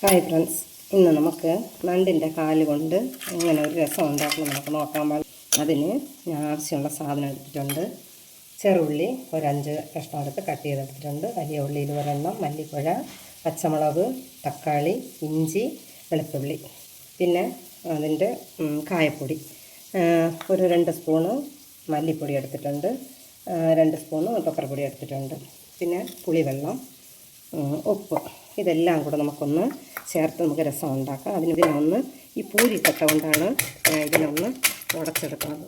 Hi friends, ഇന്ന് നമുക്ക് നണ്ടിൻ്റെ കാല് കൊണ്ട് എങ്ങനെ ഒരു രസം ഉണ്ടാക്കണം നമുക്ക് നോക്കാൻ പാടില്ല. അതിന് ഞാൻ ആവശ്യമുള്ള സാധനം എടുത്തിട്ടുണ്ട്. ചെറുള്ളി ഒരു 5 കഷ്ണം എടുത്ത് കട്ട് ചെയ്തെടുത്തിട്ടുണ്ട്. വലിയ ഉള്ളിയിൽ ഒരെണ്ണം, മല്ലിപ്പുഴ, പച്ചമുളക്, തക്കാളി, ഇഞ്ചി, വെളുത്തുള്ളി, പിന്നെ അതിൻ്റെ കായപ്പൊടി, ഒരു 2 സ്പൂണ് മല്ലിപ്പൊടി എടുത്തിട്ടുണ്ട്, 2 സ്പൂണ് പെപ്പർപ്പൊടി എടുത്തിട്ടുണ്ട്, പിന്നെ പുളിവെള്ളം, ഉപ്പ്. ഇതെല്ലാം കൂടെ നമുക്കൊന്ന് ചേർത്ത് നമുക്ക് രസം ഉണ്ടാക്കാം. ഇതിനൊന്ന് ഈ പൂരിക്കട്ട കൊണ്ടാണ് ഇതിനൊന്ന് ഉടച്ചെടുക്കുന്നത്.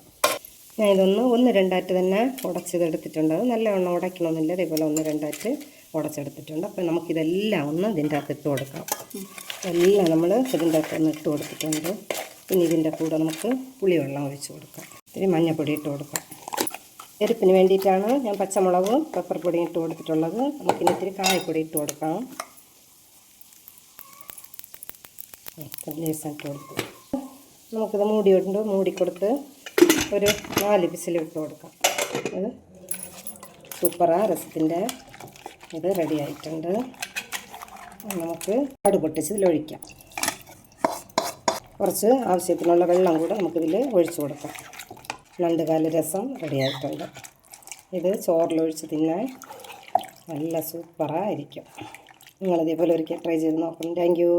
ഞാൻ ഇതൊന്ന് 2 തന്നെ ഉടച്ചെടുത്തിട്ടുണ്ട്. നല്ലവണ്ണം ഉടയ്ക്കണമെന്നില്ല, ഇതേപോലെ 1-2 ഉടച്ചെടുത്തിട്ടുണ്ട്. അപ്പോൾ നമുക്കിതെല്ലാം ഒന്ന് ഇതിൻ്റെ അകത്ത് ഇട്ട് കൊടുക്കാം. എല്ലാം നമ്മൾ ഇതിൻ്റെ അകത്ത് ഒന്ന് ഇട്ട് കൊടുത്തിട്ടുണ്ട്. പിന്നെ ഇതിൻ്റെ കൂടെ നമുക്ക് പുളിവെള്ളം ഒഴിച്ച് കൊടുക്കാം. ഇത്തിരി മഞ്ഞൾപ്പൊടി ഇട്ട് കൊടുക്കാം. എരിപ്പിന് വേണ്ടിയിട്ടാണ് ഞാൻ പച്ചമുളകും പെപ്പർപ്പൊടിയും ഇട്ട് കൊടുത്തിട്ടുള്ളത്. നമുക്കിനി ഇത്തിരി കായപ്പൊടി ഇട്ട് കൊടുക്കാം. ലേസം ഇട്ട് കൊടുത്ത് നമുക്കിത് മൂടിക്കൊടുത്ത് ഒരു 4 വിസിലിട്ട് കൊടുക്കാം. ഇത് സൂപ്പറാണ് രസത്തിൻ്റെ. ഇത് റെഡി ആയിട്ടുണ്ട്. നമുക്ക് കടുക് പൊട്ടിച്ച് ഇതിലൊഴിക്കാം. കുറച്ച് ആവശ്യത്തിനുള്ള വെള്ളം കൂടെ നമുക്കിതിൽ ഒഴിച്ചു കൊടുക്കാം. നണ്ടുകാല് രസം റെഡി ആയിട്ടുണ്ട്. ഇത് ചോറിലൊഴിച്ച് തിന്നാൻ നല്ല സൂപ്പറായിരിക്കും. നിങ്ങളിതേപോലെ ഒരിക്കൽ ട്രൈ ചെയ്ത് നോക്കണം. Thank you.